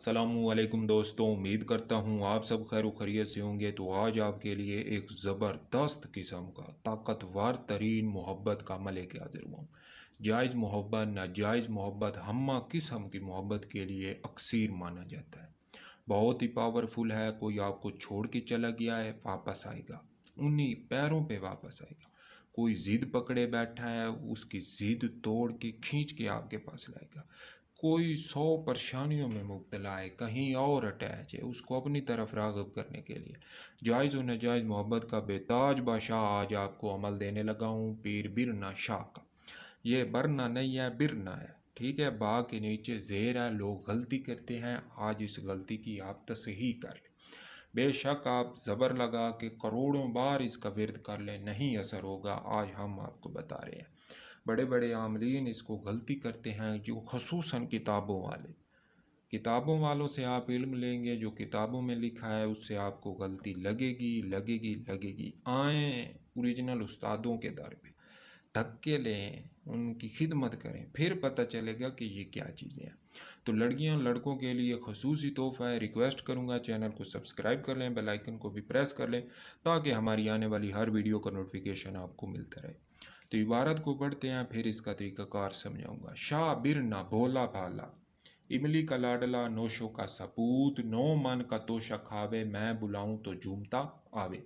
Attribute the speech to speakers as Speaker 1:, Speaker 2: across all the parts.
Speaker 1: अस्सलामुअलैकुम दोस्तों, उम्मीद करता हूँ आप सब खैर खैरियत से होंगे। तो आज आपके लिए एक ज़बरदस्त किस्म का ताकतवर तरीन मोहब्बत का अमल लेके हाजिर हुआ हूँ। जायज़ मोहब्बत, नाजायज़ मोहब्बत, हम्मा किस्म की मोहब्बत के लिए अक्सीर माना जाता है। बहुत ही पावरफुल है। कोई आपको छोड़ के चला गया है, वापस आएगा, उन्हीं पैरों पे वापस आएगा। कोई ज़िद पकड़े बैठा है, उसकी ज़िद तोड़ के खींच के आपके पास लाएगा। कोई 100 परेशानियों में मुब्तला है, कहीं और अटैच है, उसको अपनी तरफ राग़िब करने के लिए जायज़ व नाजायज़ मोहब्बत का बेताज बादशाह आज आपको अमल देने लगा हूँ, पीर बिरना शाह का। ये बरना नहीं है, बिरना है। ठीक है, बा के नीचे ज़ेर है। लोग गलती करते हैं, आज इस गलती की आप तसहीह कर लें। बेशक आप ज़बर लगा के करोड़ों बार इसका विर्द कर लें, नहीं असर होगा। आज हम आपको बता रहे हैं। बड़े बड़े आमलीन इसको गलती करते हैं, जो ख़ुसूसन किताबों वालों से आप इल्म लेंगे, जो किताबों में लिखा है उससे आपको गलती लगेगी लगेगी लगेगी। आएँ ओरिजिनल उस्तादों के दर पे, धक्के लें, उनकी खिदमत करें, फिर पता चलेगा कि ये क्या चीज़ें हैं। तो लड़कियां लड़कों के लिए खसूसी तोहफ़ा है। रिक्वेस्ट करूंगा चैनल को सब्सक्राइब कर लें, बेल आइकन को भी प्रेस कर लें, ताकि हमारी आने वाली हर वीडियो का नोटिफिकेशन आपको मिलता रहे। तो इबारत को पढ़ते हैं, फिर इसका तरीक़ाकार समझाऊंगा। शाह बिरना भोला भाला, इमली का लाडला, नोशो का सपूत, नो मन का तोशा खावे, मैं बुलाऊं तो झूमता आवे।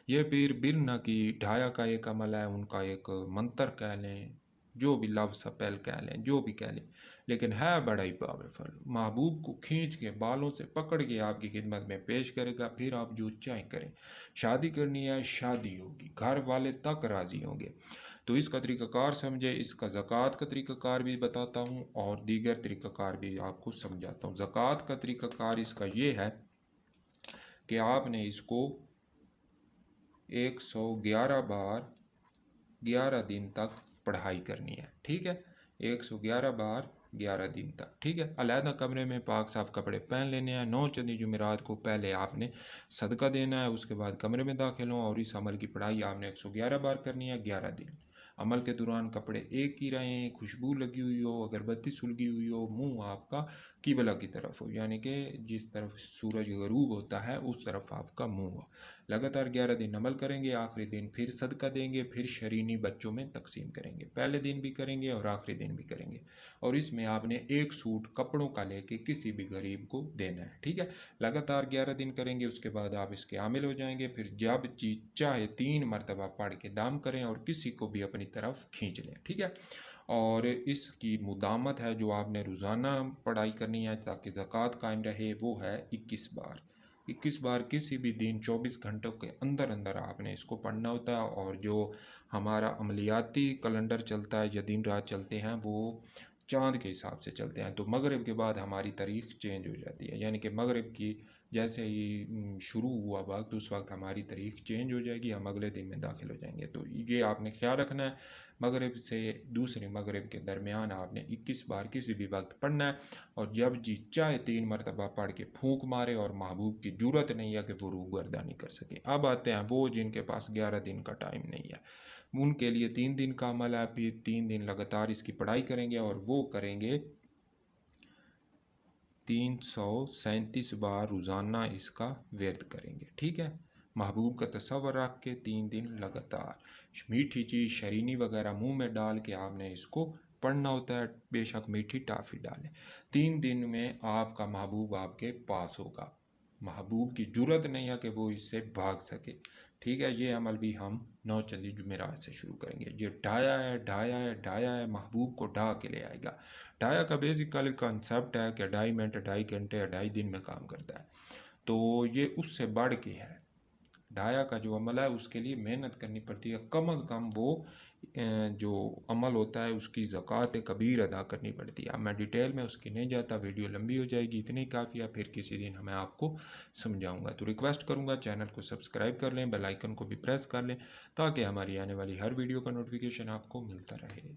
Speaker 1: ये पीर बिरना की ढाया का एक अमल है, उनका एक मंत्र कह लें, जो भी लफ्ज़ स्पेल कह लें, जो भी कह लें, लेकिन है बड़ा ही पावरफुल। महबूब को खींच के बालों से पकड़ के आपकी खिदमत में पेश करेगा, फिर आप जो चाहें करें। शादी करनी है, शादी होगी, घर वाले तक राज़ी होंगे। तो इसका तरीक़ाकार समझे। इसका ज़कात का तरीक़ाकार भी बताता हूँ और दीगर तरीक़ाकार भी आपको समझाता हूँ। ज़कात का तरीक़ाकार इसका ये है कि आपने इसको 111 बार 11 दिन तक पढ़ाई करनी है। ठीक है, 111 बार 11 दिन तक। ठीक है, अलहदा कमरे में पाक साफ कपड़े पहन लेने हैं। 9 चंदी जुमेरात को पहले आपने सदका देना है, उसके बाद कमरे में दाखिल हो और इस अमल की पढ़ाई आपने 111 बार करनी है, 11 दिन। अमल के दौरान कपड़े एक ही रहें, खुशबू लगी हुई हो, अगरबत्ती सुलगी हुई हो, मुंह आपका किबला की तरफ हो, यानी कि जिस तरफ सूरज गरूब होता है उस तरफ आपका मुंह हो। लगातार 11 दिन अमल करेंगे, आखिरी दिन फिर सदका देंगे, फिर शरीनी बच्चों में तकसीम करेंगे। पहले दिन भी करेंगे और आखिरी दिन भी करेंगे। और इसमें आपने एक सूट कपड़ों का लेके किसी भी गरीब को देना है। ठीक है, लगातार 11 दिन करेंगे, उसके बाद आप इसके आमिल हो जाएंगे। फिर जब जी चाहे 3 मरतबा पढ़ के दाम करें और किसी को भी अपनी तरफ खींच लें। ठीक है, और इसकी मुदामत है जो आपने रोज़ाना पढ़ाई करनी है ताकि ज़कात कायम रहे, वो है 21 बार। 21 बार किसी भी दिन 24 घंटों के अंदर अंदर आपने इसको पढ़ना होता है। और जो हमारा अमलियाती कैलेंडर चलता है या दिन रात चलते हैं, वो चाँद के हिसाब से चलते हैं। तो मगरिब के बाद हमारी तारीख चेंज हो जाती है, यानी कि मगरिब की जैसे ही शुरू हुआ वक्त, उस वक्त हमारी तारीख चेंज हो जाएगी, हम अगले दिन में दाखिल हो जाएंगे। तो ये आपने ख्याल रखना है। मगरिब से दूसरे मगरिब के दरमियान आपने 21 बार किसी भी वक्त पढ़ना है। और जब जी चाहे 3 मरतबा पढ़ के फूंक मारे और महबूब की जरूरत नहीं है कि वो रूगर्दानी कर सके। अब आते हैं वो जिनके पास 11 दिन का टाइम नहीं है, उनके लिए 3 दिन का अमल है। फिर 3 दिन लगातार इसकी पढ़ाई करेंगे और वो करेंगे 337 बार रोज़ाना इसका व्यर्थ करेंगे। ठीक है, महबूब का तस्वर रख के 3 दिन लगातार मीठी चीज़ शरीनी वगैरह मुंह में डाल के आपने इसको पढ़ना होता है। बेशक मीठी टाफ़ी डालें। 3 दिन में आपका महबूब आपके पास होगा। महबूब की जरूरत नहीं है कि वो इससे भाग सके। ठीक है, ये अमल भी हम 9 चंदी जुमेरात से शुरू करेंगे। ये ढाया है, ढाया है, ढाया है, महबूब को ढा के ले आएगा। ढाया का बेसिकली कंसेप्ट है कि 2.5 मिनट, 2.5 घंटे या 2.5 दिन में काम करता है। तो ये उससे बढ़ के है। ढाया का जो अमल है उसके लिए मेहनत करनी पड़ती है, कम अज़ कम वो जो अमल होता है उसकी ज़कात कबीर अदा करनी पड़ती है। अब मैं डिटेल में उसकी नहीं जाता, वीडियो लंबी हो जाएगी, इतनी काफ़ी है, फिर किसी दिन मैं आपको समझाऊंगा। तो रिक्वेस्ट करूंगा चैनल को सब्सक्राइब कर लें, बेल आइकन को भी प्रेस कर लें, ताकि हमारी आने वाली हर वीडियो का नोटिफिकेशन आपको मिलता रहे।